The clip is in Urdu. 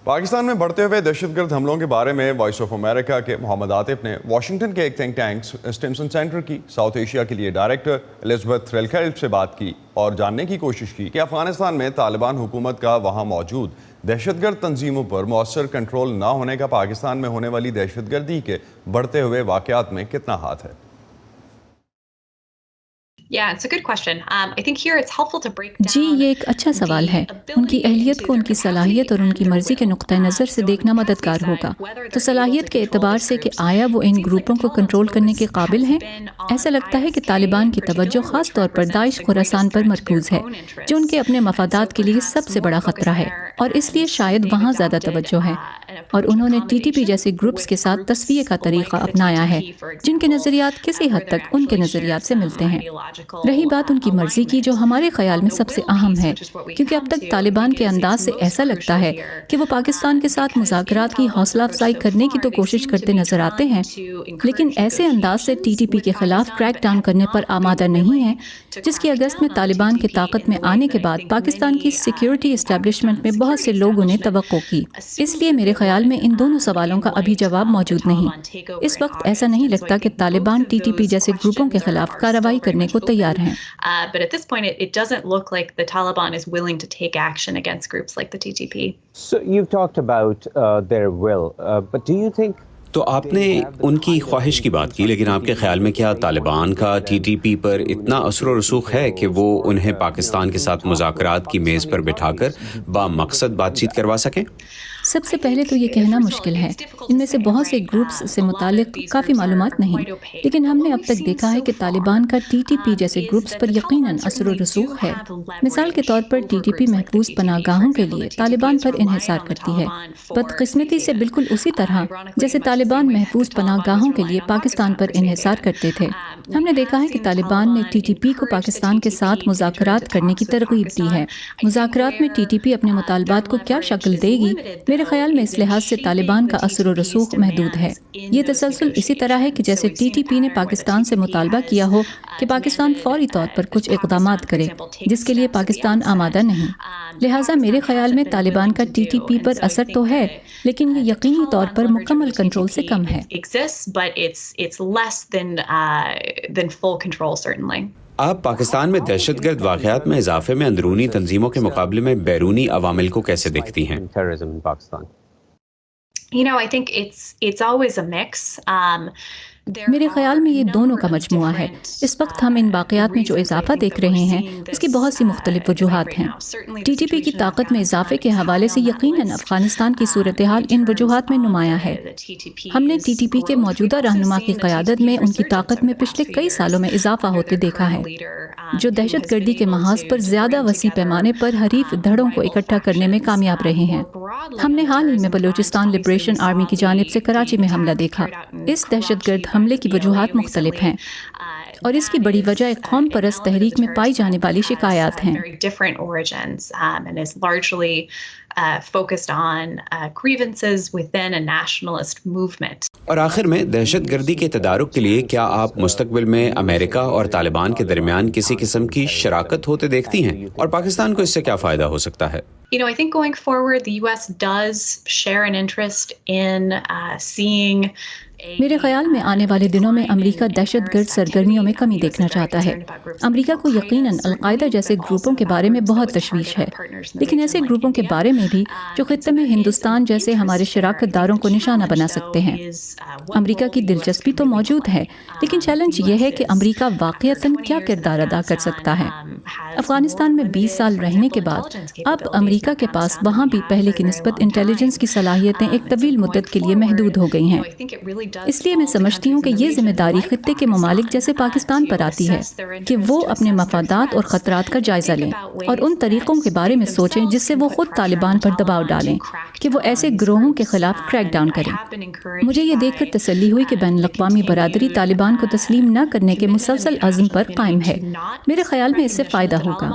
پاکستان میں بڑھتے ہوئے دہشت گرد حملوں کے بارے میں وائس آف امریکہ کے محمد عاطف نے واشنگٹن کے ایک تھنک ٹینک اسٹیمسن سینٹر کی ساؤتھ ایشیا کے لیے ڈائریکٹر الزبتھ ریلکیلڈ سے بات کی اور جاننے کی کوشش کی کہ افغانستان میں طالبان حکومت کا وہاں موجود دہشت گرد تنظیموں پر مؤثر کنٹرول نہ ہونے کا پاکستان میں ہونے والی دہشت گردی کے بڑھتے ہوئے واقعات میں کتنا ہاتھ ہے۔ جی، یہ ایک اچھا سوال ہے۔ ان کی اہلیت کو ان کی صلاحیت اور ان کی مرضی کے نقطہ نظر سے دیکھنا مددگار ہوگا۔ تو صلاحیت کے اعتبار سے کہ آیا وہ ان گروپوں کو کنٹرول کرنے کے قابل ہیں؟ ایسا لگتا ہے کہ طالبان کی توجہ خاص طور پر داعش خراسان پر مرکوز ہے، جو ان کے اپنے مفادات کے لیے سب سے بڑا خطرہ ہے، اور اس لیے شاید وہاں زیادہ توجہ ہے۔ اور انہوں نے ٹی ٹی پی جیسے گروپس کے ساتھ تصفیے کا طریقہ اپنایا ہے، جن کے نظریات کسی حد تک ان کے نظریات سے ملتے ہیں۔ رہی بات ان کی مرضی کی، جو ہمارے خیال میں سب سے اہم ہے، کیونکہ اب تک طالبان کے انداز سے ایسا لگتا ہے کہ وہ پاکستان کے ساتھ مذاکرات کی حوصلہ افزائی کرنے کی تو کوشش کرتے نظر آتے ہیں، لیکن ایسے انداز سے ٹی ٹی پی کے خلاف کریک ڈاؤن کرنے پر آمادہ نہیں ہیں جس کی اگست میں طالبان کے طاقت میں آنے کے بعد پاکستان کی سیکیورٹی اسٹیبلشمنٹ میں بہت سے لوگوں نے توقع کی۔ اس لیے میرے خیال میں ان دونوں سوالوں کا ابھی جواب موجود نہیں۔ اس وقت ایسا نہیں لگتا کہ طالبان ٹی ٹی پی جیسے گروپوں کے خلاف کارروائی کرنے کو تیار ہیں۔ But at this point, it doesn't look like the Taliban is willing to take action against groups like the TTP. So you've talked about their will, but do you think تو آپ نے ان کی خواہش کی بات کی، لیکن آپ کے خیال میں کیا طالبان کا ٹی ٹی پی پر اتنا اثر و رسوخ ہے کہ وہ انہیں پاکستان کے ساتھ مذاکرات کی میز پر بٹھا کر با مقصد بات چیت کروا سکیں؟ سب سے پہلے تو یہ کہنا مشکل ہے۔ ان میں سے بہت سے گروپس سے متعلق کافی معلومات نہیں، لیکن ہم نے اب تک دیکھا ہے کہ طالبان کا ٹی ٹی پی جیسے گروپس پر یقیناً اثر و رسوخ ہے۔ مثال کے طور پر ٹی ٹی پی محفوظ پناہ گاہوں کے لیے طالبان پر انحصار کرتی ہے، بدقسمتی سے بالکل اسی طرح جیسے طالبان محفوظ پناہ گاہوں کے لیے پاکستان پر انحصار کرتے تھے۔ ہم نے دیکھا ہے کہ طالبان نے ٹی ٹی پی کو پاکستان کے ساتھ مذاکرات کرنے کی ترغیب دی ہے۔ مذاکرات میں ٹی ٹی پی اپنے مطالبات کو کیا شکل دے گی، میرے خیال میں اس لحاظ سے طالبان کا اثر و رسوخ محدود ہے۔ یہ تسلسل اسی طرح ہے کہ جیسے ٹی ٹی پی نے پاکستان سے مطالبہ کیا ہو کہ پاکستان فوری طور پر کچھ اقدامات کرے، جس کے لیے پاکستان آمادہ نہیں۔ لہٰذا میرے خیال میں طالبان کا ٹی ٹی پی پر اثر تو ہے، لیکن یہ یقینی طور پر مکمل کنٹرول سے کم ہے۔ آپ پاکستان میں دہشت گرد واقعات میں اضافے میں اندرونی تنظیموں کے مقابلے میں بیرونی عوامل کو کیسے دیکھتی ہیں؟ terrorism in Pakistan? I think it's always a mix. میرے خیال میں یہ دونوں کا مجموعہ ہے۔ اس وقت ہم ان واقعات میں جو اضافہ دیکھ رہے ہیں اس کی بہت سی مختلف وجوہات ہیں۔ ٹی ٹی پی کی طاقت میں اضافے کے حوالے سے یقیناً افغانستان کی صورتحال ان وجوہات میں نمایاں ہے۔ ہم نے ٹی ٹی پی کے موجودہ رہنما کی قیادت میں ان کی طاقت میں پچھلے کئی سالوں میں اضافہ ہوتے دیکھا ہے، جو دہشت گردی کے محاذ پر زیادہ وسیع پیمانے پر حریف دھڑوں کو اکٹھا کرنے میں کامیاب رہے ہیں۔ ہم نے حال ہی میں بلوچستان لبریشن آرمی کی جانب سے کراچی میں حملہ دیکھا۔ اس دہشت گرد حملے کی وجوہات مختلف ہیں، اور اس کی بڑی وجہ ایک قوم پرست تحریک میں پائی جانے والی شکایات ہیں۔ اور آخر میں دہشت گردی کے تدارک کے لیے کیا آپ مستقبل میں امریکہ اور طالبان کے درمیان کسی قسم کی شراکت ہوتے دیکھتی ہیں، اور پاکستان کو اس سے کیا فائدہ ہو سکتا ہے؟ I think going forward, the US does share an interest in seeing میرے خیال میں آنے والے دنوں میں امریکہ دہشت گرد سرگرمیوں میں کمی دیکھنا چاہتا ہے۔ امریکہ کو یقیناً القاعدہ جیسے گروپوں کے بارے میں بہت تشویش ہے، لیکن ایسے گروپوں کے بارے میں بھی جو خطے میں ہندوستان جیسے ہمارے شراکت داروں کو نشانہ بنا سکتے ہیں۔ امریکہ کی دلچسپی تو موجود ہے، لیکن چیلنج یہ ہے کہ امریکہ واقعتاً کیا کردار ادا کر سکتا ہے۔ افغانستان میں 20 سال رہنے کے بعد اب امریکہ کے پاس وہاں بھی پہلے کی نسبت انٹیلیجنس کی صلاحیتیں ایک طویل مدت کے لیے محدود ہو گئی ہیں۔ اس لیے میں سمجھتی ہوں کہ یہ ذمہ داری خطے کے ممالک جیسے پاکستان پر آتی ہے کہ وہ اپنے مفادات اور خطرات کا جائزہ لیں اور ان طریقوں کے بارے میں سوچیں جس سے وہ خود طالبان پر دباؤ ڈالیں کہ وہ ایسے گروہوں کے خلاف کریک ڈاؤن کریں۔ مجھے یہ دیکھ کر تسلی ہوئی کہ بین الاقوامی برادری طالبان کو تسلیم نہ کرنے کے مسلسل عزم پر قائم ہے۔ میرے خیال میں اس سے فائدہ ہوگا۔